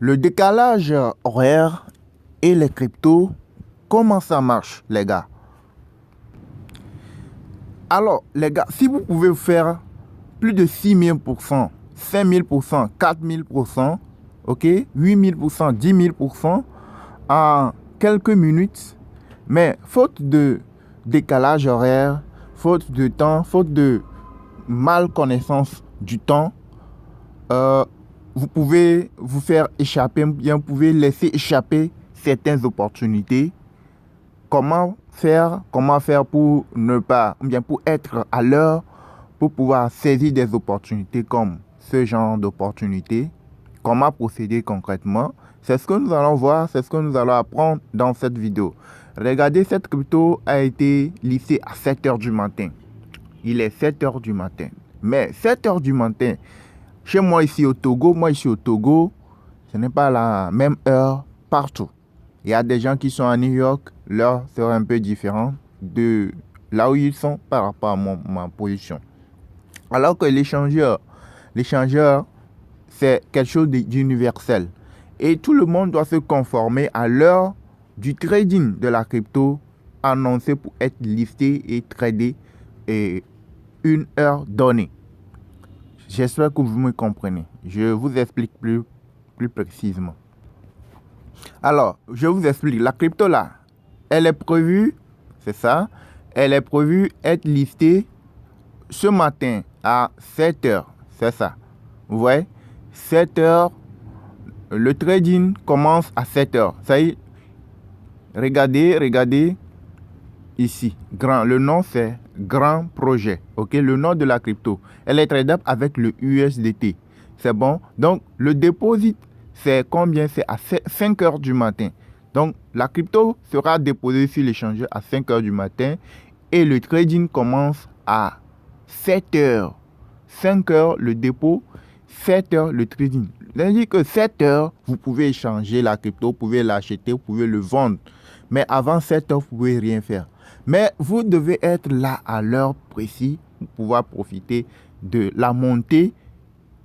Le décalage horaire et les cryptos, comment ça marche, les gars? Alors, les gars, si vous pouvez faire plus de 6000%, 5000%, 4000%, ok, 8000%, 10 000% en quelques minutes, mais faute de décalage horaire, faute de temps, faute de mal connaissance du temps, vous pouvez vous faire échapper, bien vous pouvez laisser échapper certaines opportunités. Comment faire pour ne pas, bien pour être à l'heure, pour pouvoir saisir des opportunités comme ce genre d'opportunités? Comment procéder concrètement? C'est ce que nous allons voir, c'est ce que nous allons apprendre dans cette vidéo. Regardez, cette crypto a été listée à 7 h du matin. Il est 7 h du matin. Mais 7 h du matin, chez moi ici au Togo, ce n'est pas la même heure partout. Il y a des gens qui sont à New York, l'heure sera un peu différente de là où ils sont par rapport à ma position. Alors que l'échangeur, c'est quelque chose d'universel. Et tout le monde doit se conformer à l'heure du trading de la crypto annoncée pour être listé et tradé et une heure donnée. J'espère que vous me comprenez. Je vous explique plus précisément. Alors, je vous explique. La crypto là, elle est prévue, c'est ça, elle est prévue être listée ce matin à 7 h. C'est ça. Vous voyez, 7 h, le trading commence à 7 h. Ça y est, regardez ici. Le nom c'est Grand Projet. Ok, le nom de la crypto. Elle est tradable avec le USDT. C'est bon. Donc, le dépôt, c'est combien? C'est à 5 h du matin. Donc, la crypto sera déposée sur l'échangeur à 5 h du matin et le trading commence à 7 h. 5 h le dépôt, 7 h le trading. C'est-à-dire que 7 h, vous pouvez échanger la crypto, vous pouvez l'acheter, vous pouvez le vendre. Mais avant 7 h, vous ne pouvez rien faire. Mais vous devez être là à l'heure précise pour pouvoir profiter de la montée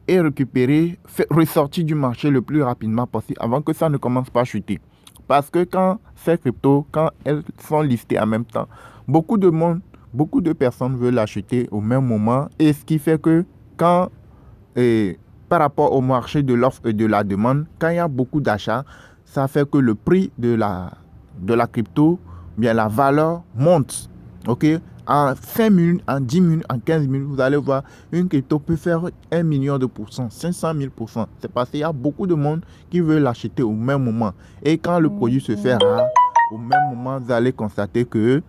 et récupérer, ressortir du marché le plus rapidement possible avant que ça ne commence pas à chuter. Parce que quand ces cryptos, quand elles sont listées en même temps, beaucoup de personnes veulent l'acheter au même moment. Et ce qui fait que quand, par rapport au marché de l'offre et de la demande, quand il y a beaucoup d'achats, ça fait que le prix de la crypto, bien la valeur monte. Ok? En 5 minutes, en 10 minutes, en 15 minutes, vous allez voir, une crypto peut faire 1 million de pourcents, 500 000%. C'est parce qu'il y a beaucoup de monde qui veut l'acheter au même moment. Et quand le produit se fait rare, au même moment, vous allez constater que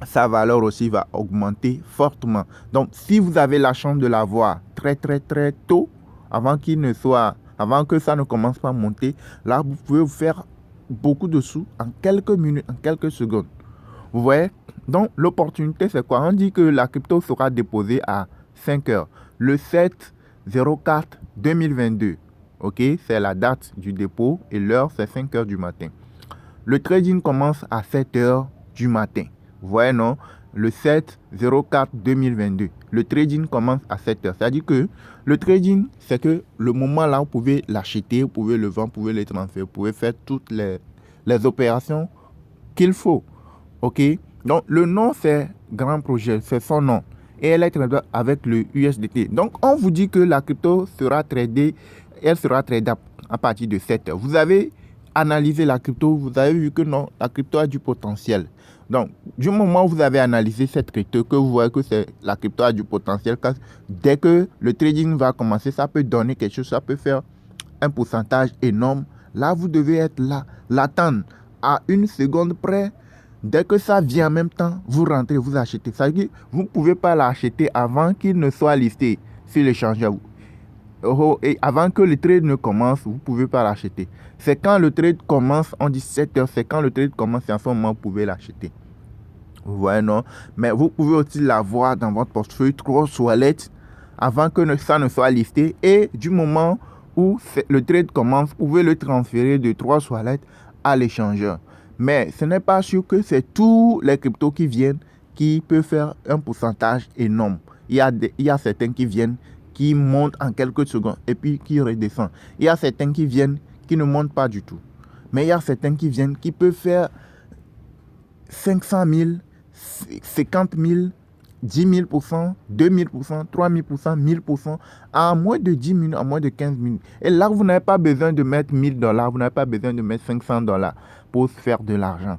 sa valeur aussi va augmenter fortement. Donc, si vous avez la chance de l'avoir très tôt, avant que ça ne commence pas à monter, là, vous pouvez vous faire beaucoup de sous en quelques minutes, en quelques secondes. Vous voyez? Donc, l'opportunité, c'est quoi? On dit que la crypto sera déposée à 5 h. Le 7/04/2022. OK? C'est la date du dépôt et l'heure, c'est 5 h du matin. Le trading commence à 7 h du matin. Vous voyez, non? Le 7/04/2022. Le trading commence à 7 h. C'est-à-dire que le trading, c'est que le moment là, vous pouvez l'acheter, vous pouvez le vendre, vous pouvez le transférer, vous pouvez faire toutes les opérations qu'il faut. OK? Donc, le nom, c'est Grand Projet, c'est son nom. Et elle est tradable avec le USDT. Donc, on vous dit que la crypto sera tradée, elle sera tradable à partir de 7 h. Vous avez analysé la crypto, vous avez vu que non, la crypto a du potentiel. Donc, du moment où vous avez analysé cette crypto, que vous voyez que la crypto a du potentiel, dès que le trading va commencer, ça peut donner quelque chose, ça peut faire un pourcentage énorme. Là, vous devez être là, l'attendre à une seconde près. Dès que ça vient en même temps, vous rentrez, vous achetez. Ça veut dire que vous ne pouvez pas l'acheter avant qu'il ne soit listé sur l'échangeur. Et avant que le trade ne commence, vous ne pouvez pas l'acheter. C'est quand le trade commence, on dit 7 h, c'est quand le trade commence, c'est en ce moment que vous pouvez l'acheter. Vous voyez, non? Mais vous pouvez aussi l'avoir dans votre portefeuille, 3 wallets, avant que ça ne soit listé. Et du moment où le trade commence, vous pouvez le transférer de 3 wallets à l'échangeur. Mais ce n'est pas sûr que c'est tous les cryptos qui viennent qui peuvent faire un pourcentage énorme. Il y a certains qui viennent, qui montent en quelques secondes et puis qui redescendent. Il y a certains qui viennent, qui ne montent pas du tout. Mais il y a certains qui viennent, qui peuvent faire 500 000, 50 000, 10 000%, 2 000%, 3 000%, 1000%, en moins de 10 minutes, en moins de 15 minutes. Et là, vous n'avez pas besoin de mettre $1000, vous n'avez pas besoin de mettre $500 pour faire de l'argent.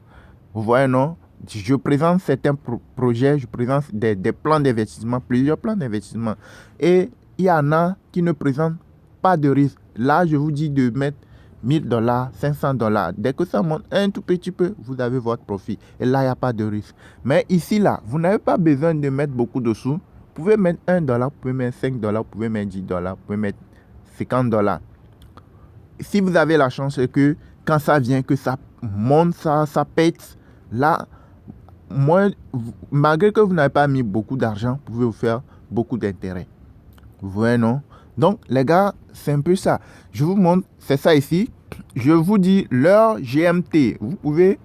Vous voyez, non? Je présente certains projets, je présente des plans d'investissement, plusieurs plans d'investissement. Et il y en a qui ne présentent pas de risque. Là, je vous dis de mettre $1000, $500. Dès que ça monte un tout petit peu, vous avez votre profit. Et là, il n'y a pas de risque. Mais ici, là, vous n'avez pas besoin de mettre beaucoup de sous. Vous pouvez mettre $1, vous pouvez mettre $5, vous pouvez mettre $10, vous pouvez mettre $50. Si vous avez la chance que quand ça vient, que ça monte, ça pète, là, malgré que vous n'avez pas mis beaucoup d'argent, vous pouvez vous faire beaucoup d'intérêt. Vous voyez, non? Donc, les gars, c'est un peu ça. Je vous montre, c'est ça ici. Je vous dis l'heure GMT. Vous pouvez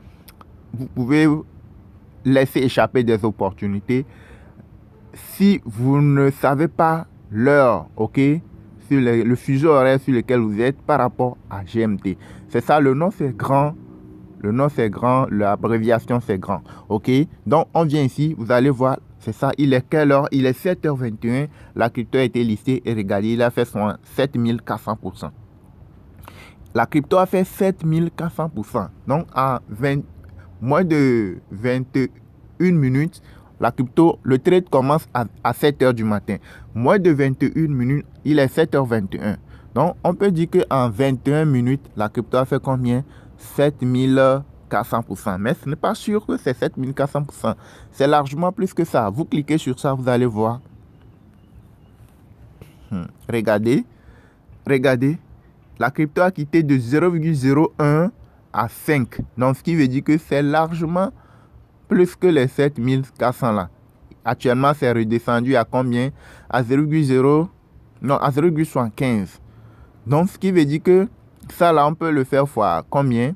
laisser échapper des opportunités si vous ne savez pas l'heure, ok? Sur le fuseau horaire sur lequel vous êtes par rapport à GMT. C'est ça, le nom c'est grand. Le nom c'est grand, l'abréviation c'est grand, ok? Donc, on vient ici, vous allez voir. C'est ça, il est quelle heure? Il est 7h21. La crypto a été listée et regardez, il a fait son 7400%. La crypto a fait 7400%. Donc, en moins de 21 minutes, la crypto, le trade commence à 7h du matin. Moins de 21 minutes, il est 7h21. Donc, on peut dire qu'en 21 minutes, la crypto a fait combien? 7400%. Mais ce n'est pas sûr que c'est 7400%. C'est largement plus que ça. Vous cliquez sur ça, vous allez voir. Regardez. La crypto a quitté de 0,01 à 5. Donc, ce qui veut dire que c'est largement plus que les 7400 là. Actuellement, c'est redescendu à combien? À 0,75. Donc, ce qui veut dire que ça là, on peut le faire fois combien?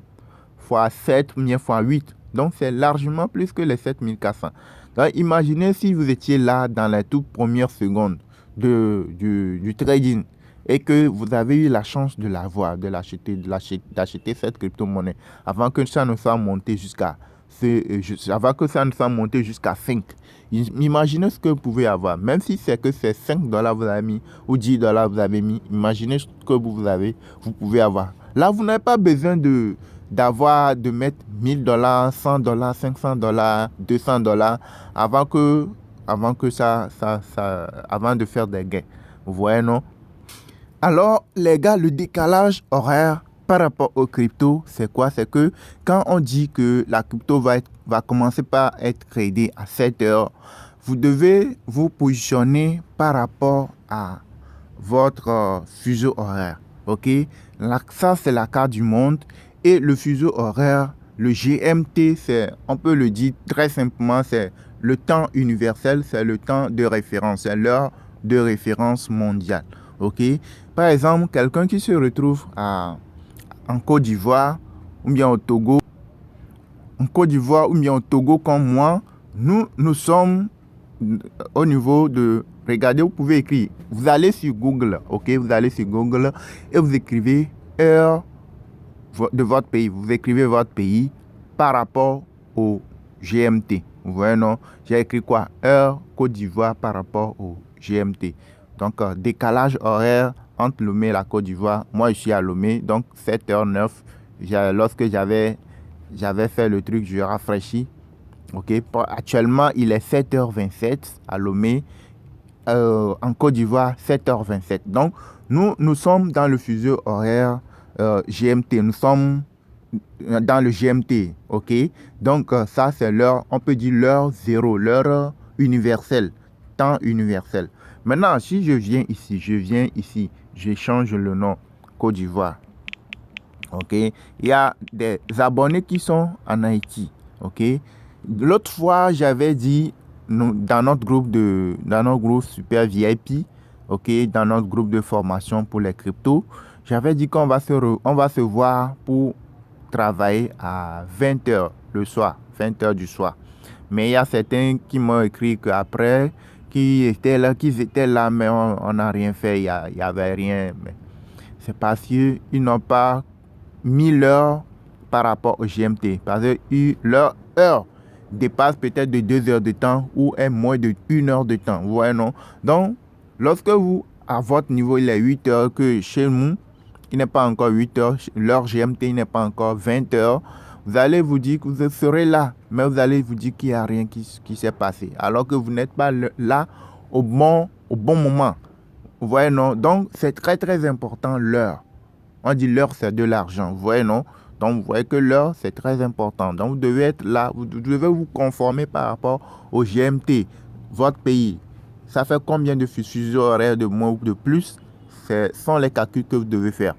Fois 7 ou bien fois 8. Donc, c'est largement plus que les 7400. Donc, imaginez si vous étiez là dans les toutes premières secondes du trading et que vous avez eu la chance de l'avoir, d'acheter cette crypto-monnaie avant que ça ne soit monté jusqu'à 5. Imaginez ce que vous pouvez avoir. Même si c'est que c'est $5 vous avez mis ou $10 vous avez mis, imaginez ce que vous pouvez avoir. Là, vous n'avez pas besoin de mettre $1000, $100, $500, $200 avant de faire des gains. Vous voyez, non? Alors, les gars, le décalage horaire par rapport aux cryptos, c'est quoi? C'est que quand on dit que la crypto va commencer par être tradée à 7 heures, vous devez vous positionner par rapport à votre fuseau horaire. Ok? Là, ça, c'est la carte du monde. Et le fuseau horaire, le GMT, on peut le dire très simplement, c'est le temps universel, c'est le temps de référence, c'est l'heure de référence mondiale. Ok? Par exemple, quelqu'un qui se retrouve en Côte d'Ivoire ou bien au Togo, comme moi, nous sommes au niveau de... Regardez, vous pouvez écrire. Vous allez sur Google, ok? Vous allez sur Google et vous écrivez heure de votre pays. Vous écrivez votre pays par rapport au GMT. Vous voyez, non? J'ai écrit quoi? Heure Côte d'Ivoire par rapport au GMT. Donc, décalage horaire entre Lomé et la Côte d'Ivoire. Moi, je suis à Lomé, donc 7h09. Lorsque j'avais fait le truc, je rafraîchis. Ok. Actuellement, il est 7h27 à Lomé. En Côte d'Ivoire, 7h27. Donc, nous sommes dans le fuseau horaire GMT. Nous sommes dans le GMT. Ok. Donc, ça, c'est l'heure, on peut dire l'heure zéro, l'heure universelle, temps universel. Maintenant, si je viens ici, je change le nom Côte d'Ivoire. Ok. Il y a des abonnés qui sont en Haïti. Ok. L'autre fois, j'avais dit dans notre groupe Super VIP, ok, dans notre groupe de formation pour les cryptos, j'avais dit qu'on va se voir pour travailler à 20h le soir, 20h du soir. Mais il y a certains qui m'ont écrit qu'après, qu'ils étaient là, mais on n'a rien fait, il n'y avait rien. Mais c'est parce qu'ils n'ont pas 1000 heures par rapport au GMT. Parce que leur heure dépasse peut-être de 2 heures de temps ou est moins de 1 heure de temps. Vous voyez, non? Donc, lorsque vous, à votre niveau, il est 8 heures, que chez nous, il n'est pas encore 8 heures, leur GMT il n'est pas encore 20 heures, vous allez vous dire que vous serez là, mais vous allez vous dire qu'il n'y a rien qui s'est passé, alors que vous n'êtes pas là au bon moment. Vous voyez, non? Donc, c'est très, très important, l'heure. On dit l'heure, c'est de l'argent. Vous voyez, non? Donc, vous voyez que l'heure, c'est très important. Donc, vous devez être là, vous devez vous conformer par rapport au GMT, votre pays. Ça fait combien de fuseaux horaires de moins ou de plus? Ce sont les calculs que vous devez faire.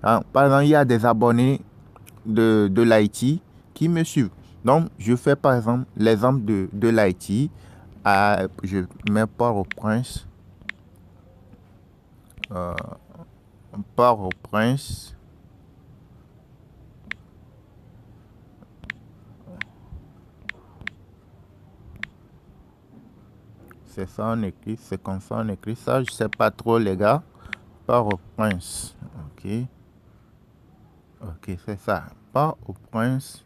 Hein? Par exemple, il y a des abonnés de l'Haïti qui me suivent. Donc, je fais par exemple l'exemple de l'Haïti. Je mets Port-au-Prince. Port-au-Prince. C'est ça on écrit, c'est comme ça on écrit ça. Je sais pas trop les gars. Port-au-Prince. Ok. Ok, c'est ça. Port-au-Prince.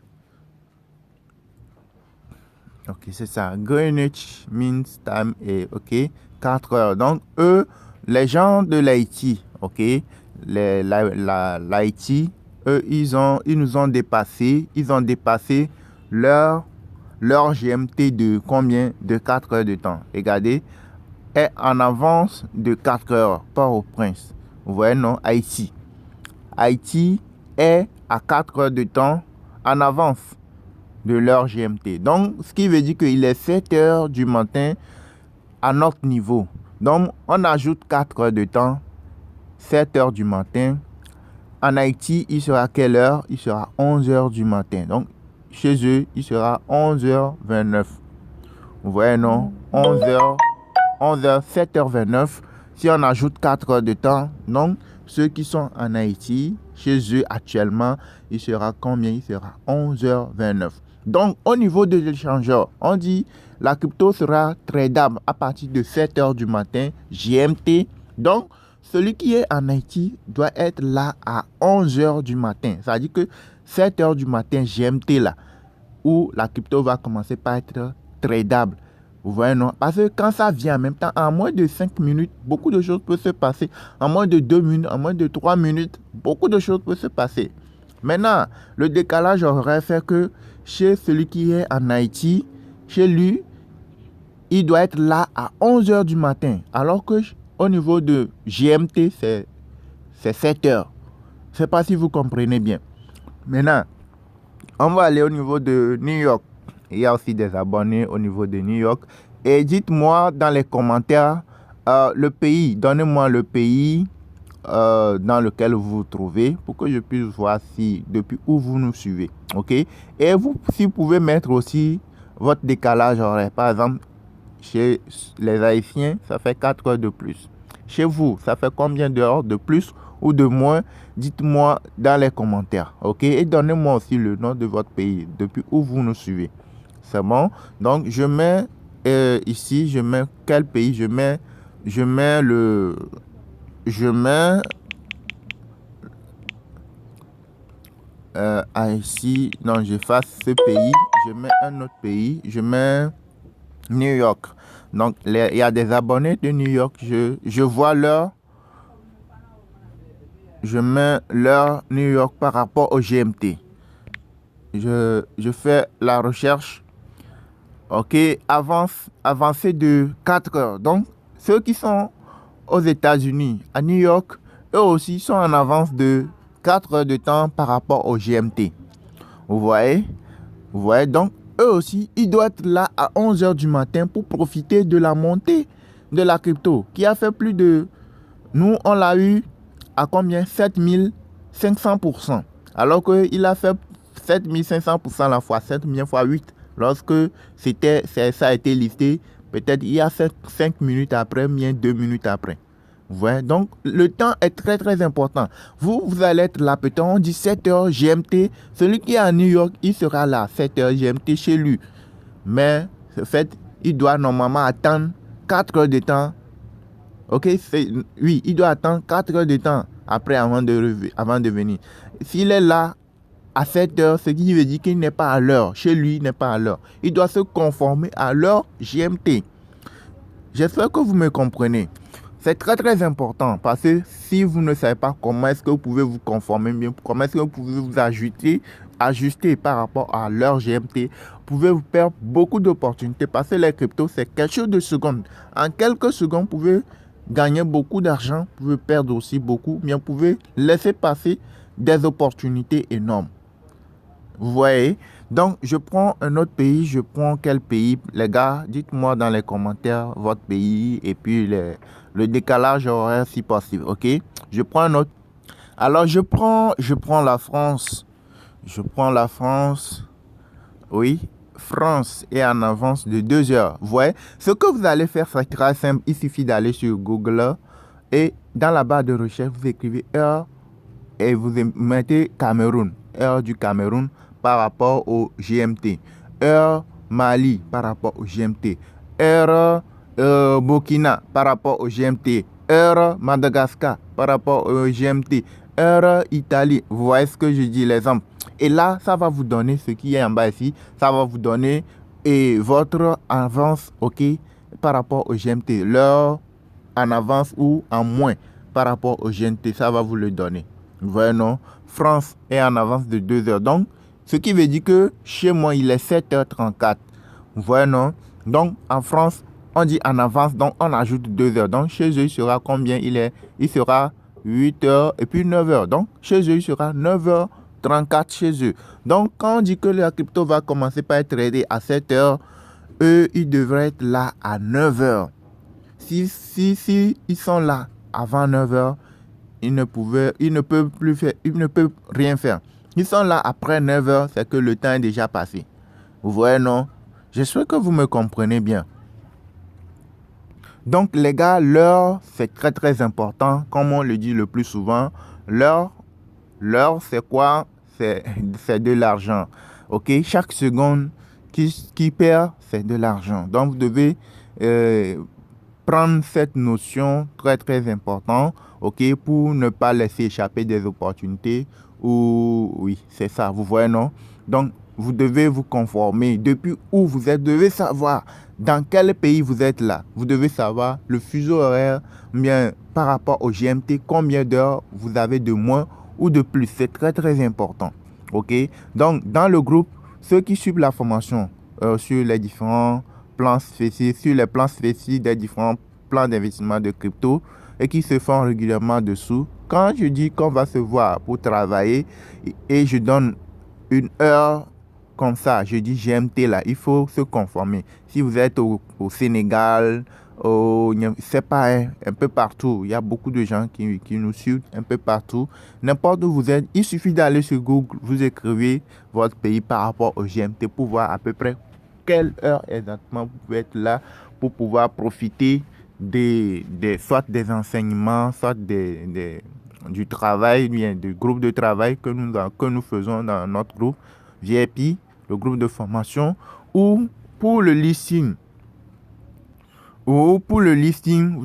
Ok, c'est ça. Greenwich Mean Time est, ok, 4 heures. Donc, eux, les gens de l'Haïti, ok, l'Haïti, eux, ils nous ont dépassé. Ils ont dépassé leur GMT de combien? De 4 heures de temps. Regardez, est en avance de 4 heures, Port-au-Prince. Vous voyez, non? Haïti. Haïti est à 4 heures de temps en avance de leur GMT. Donc, ce qui veut dire qu'il est 7 heures du matin à notre niveau. Donc, on ajoute 4 heures de temps, 7 heures du matin. En Haïti, il sera quelle heure? Il sera 11 heures du matin. Donc, chez eux, il sera 11h29. Vous voyez, non? 11h, 7h29. Si on ajoute 4 heures de temps, donc, ceux qui sont en Haïti, chez eux actuellement, il sera combien? Il sera 11h29. Donc, au niveau de l'échangeur, on dit la crypto sera tradable à partir de 7 heures du matin, GMT. Donc, celui qui est en Haïti doit être là à 11 heures du matin. Ça veut dire que 7 heures du matin, GMT là, où la crypto va commencer par être tradable. Vous voyez, non? Parce que quand ça vient en même temps, en moins de 5 minutes, beaucoup de choses peuvent se passer. En moins de 2 minutes, en moins de 3 minutes, beaucoup de choses peuvent se passer. Maintenant, le décalage aurait fait que chez celui qui est en Haïti, chez lui, il doit être là à 11 heures du matin. Alors que au niveau de GMT, c'est 7 heures. Je ne sais pas si vous comprenez bien. Maintenant, on va aller au niveau de New York. Il y a aussi des abonnés au niveau de New York. Et dites-moi dans les commentaires le pays. Donnez-moi le pays dans lequel vous vous trouvez pour que je puisse voir si depuis où vous nous suivez. Ok? Et vous, si vous pouvez mettre aussi votre décalage horaire. Par exemple, chez les Haïtiens, ça fait 4 heures de plus. Chez vous, ça fait combien d'heures de plus ou de moins? Dites-moi dans les commentaires. Ok? Et donnez-moi aussi le nom de votre pays, depuis où vous nous suivez. C'est bon? Donc, je mets ici, je mets quel pays? Je mets ici, non, j'efface ce pays, je mets un autre pays, je mets New York. Donc, il y a des abonnés de New York, je vois je mets leur New York par rapport au GMT. Je fais la recherche. Ok, avancé de 4 heures. Donc, ceux qui sont aux États-Unis, à New York, eux aussi sont en avance de 4 heures de temps par rapport au GMT. Vous voyez? Donc, eux aussi, ils doivent être là à 11 heures du matin pour profiter de la montée de la crypto qui a fait plus de... Nous, on l'a eu à combien? 7500%. Alors qu'il a fait 7500% la fois 7000 fois 8. Lorsque ça a été listé, peut-être il y a 5 minutes après, bien 2 minutes après. Vous voyez? Donc, le temps est très, très important. Vous allez être là, peut-être on dit 7 heures GMT. Celui qui est à New York, il sera là, 7 heures GMT chez lui. Mais, en fait, il doit normalement attendre 4 heures de temps. Ok? Oui, il doit attendre 4 heures de temps après avant de venir. S'il est là à 7 heures, ce qui veut dire qu'il n'est pas à l'heure. Chez lui, il n'est pas à l'heure. Il doit se conformer à l'heure GMT. J'espère que vous me comprenez. C'est très très important parce que si vous ne savez pas comment est-ce que vous pouvez vous conformer bien, comment est-ce que vous pouvez vous ajuster par rapport à l'heure GMT, vous pouvez vous perdre beaucoup d'opportunités parce que les cryptos, c'est quelque chose de secondes. En quelques secondes, vous pouvez gagner beaucoup d'argent, vous pouvez perdre aussi beaucoup, mais vous pouvez laisser passer des opportunités énormes. Vous voyez? Donc, je prends un autre pays. Je prends quel pays? Les gars, dites-moi dans les commentaires votre pays et puis le décalage horaire si possible. OK? Je prends un autre. Alors, je prends la France. Je prends la France. Oui. France est en avance de 2 heures. Vous voyez? Ce que vous allez faire, c'est très simple. Il suffit d'aller sur Google et dans la barre de recherche, vous écrivez heure et vous mettez Cameroun. Heure du Cameroun par rapport au GMT. Heure Mali par rapport au GMT. Heure Burkina par rapport au GMT. Heure Madagascar par rapport au GMT. Heure Italie. Vous voyez ce que je dis, l'exemple. Et là, ça va vous donner ce qui est en bas ici. Ça va vous donner votre avance, OK, par rapport au GMT. L'heure en avance ou en moins par rapport au GMT. Ça va vous le donner. Vous voyez, non? France est en avance de 2 heures. Donc, ce qui veut dire que chez moi, il est 7h34. Vous voyez, non? Donc, en France, on dit en avance, donc on ajoute 2 heures. Donc, chez eux, il sera combien il est? Il sera 8 heures et puis 9 heures. Donc, chez eux, il sera 9h34 chez eux. Donc, quand on dit que la crypto va commencer par être tradée à 7 heures, eux, ils devraient être là à 9 heures. Si ils sont là avant 9 heures, ils ne peuvent plus faire, ils ne peuvent rien faire. Ils sont là après 9 heures, c'est que le temps est déjà passé. Vous voyez, non? J'espère que vous me comprenez bien. Donc, les gars, l'heure, c'est très, très important. Comme on le dit le plus souvent, l'heure, c'est quoi? C'est de l'argent. OK? Chaque seconde qui perd, c'est de l'argent. Donc, vous devez prendre cette notion très, très importante, OK, pour ne pas laisser échapper des opportunités. Ou oui, c'est ça, vous voyez, non? Donc, vous devez vous conformer. Depuis où vous êtes, vous devez savoir dans quel pays vous êtes là. Vous devez savoir le fuseau horaire, bien par rapport au GMT, combien d'heures vous avez de moins ou de plus. C'est très, très important. OK? Donc, dans le groupe, ceux qui suivent la formation sur les différents plans spécifiques, sur les plans spécifiques des différents plans d'investissement de crypto et qui se font régulièrement dessous. Quand je dis qu'on va se voir pour travailler et je donne une heure comme ça, je dis GMT là, il faut se conformer. Si vous êtes au Sénégal, c'est pas un peu partout, il y a beaucoup de gens qui nous suivent un peu partout. N'importe où vous êtes, il suffit d'aller sur Google, vous écrivez votre pays par rapport au GMT pour voir à peu près quelle heure exactement vous pouvez être là pour pouvoir profiter soit des enseignements, soit du travail, bien du groupe de travail que nous faisons dans notre groupe VIP, le groupe de formation, ou pour le listing. Vous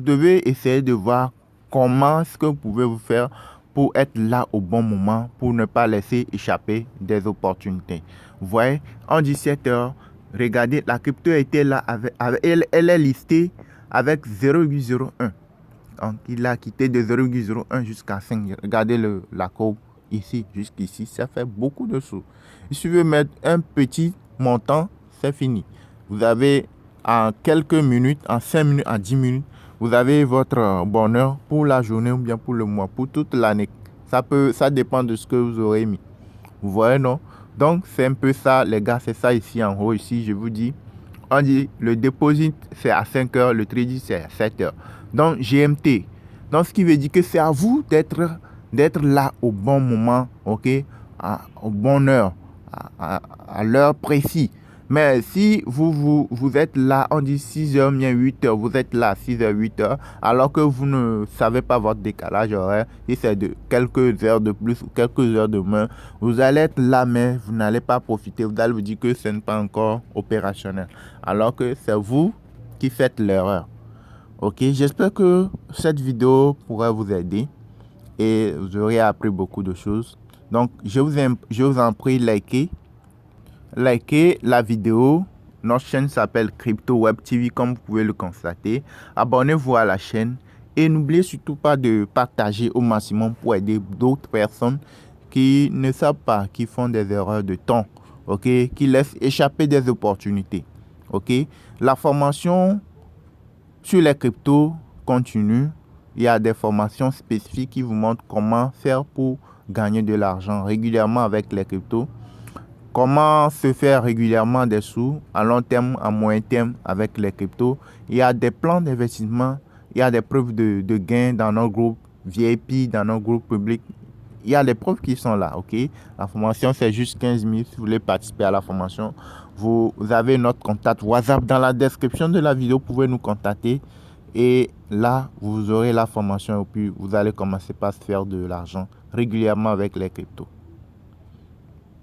devez essayer de voir comment est-ce que vous pouvez vous faire pour être là au bon moment, pour ne pas laisser échapper des opportunités. Vous voyez, en 17 heures, regardez, la crypto était là, elle est listée avec 0,01. Donc, il a quitté de 0,01 jusqu'à 5. Regardez la courbe ici, jusqu'ici, ça fait beaucoup de sous. Il suffit de mettre un petit montant, c'est fini. Vous avez en quelques minutes, en 5 minutes, en 10 minutes, vous avez votre bonheur pour la journée ou bien pour le mois, pour toute l'année. Ça dépend de ce que vous aurez mis. Vous voyez, non? Donc, c'est un peu ça, les gars, c'est ça ici en haut, ici, je vous dis. On dit, le deposit, c'est à 5 heures, le trading, c'est à 7 heures. Donc, GMT. Donc, ce qui veut dire que c'est à vous d'être là au bon moment, OK? Au bon heure, à l'heure précise. Mais si vous êtes là, on dit 6 heures, bien 8 heures, vous êtes là 6 heures, 8 heures, alors que vous ne savez pas votre décalage horaire, si c'est de quelques heures de plus ou quelques heures de moins, vous allez être là, mais vous n'allez pas profiter. Vous allez vous dire que ce n'est pas encore opérationnel, alors que c'est vous qui faites l'erreur. Ok, j'espère que cette vidéo pourrait vous aider. et vous aurez appris beaucoup de choses. Donc, je vous en prie, likez la vidéo. Notre chaîne s'appelle Crypto Web TV, comme vous pouvez le constater. Abonnez-vous à la chaîne et n'oubliez surtout pas de partager au maximum pour aider d'autres personnes qui ne savent pas, qui font des erreurs de temps, ok, qui laissent échapper des opportunités, ok. La formation sur les cryptos continue. Il y a des formations spécifiques qui vous montrent comment faire pour gagner de l'argent régulièrement avec les cryptos. Comment se faire régulièrement des sous à long terme, à moyen terme avec les cryptos. Il y a des plans d'investissement, il y a des preuves de gains dans nos groupes VIP, dans nos groupes publics. Il y a des preuves qui sont là, ok. La formation, c'est juste 15 000. Si vous voulez participer à la formation, vous avez notre contact WhatsApp dans la description de la vidéo. Vous pouvez nous contacter et là, vous aurez la formation et puis vous allez commencer par se faire de l'argent régulièrement avec les cryptos.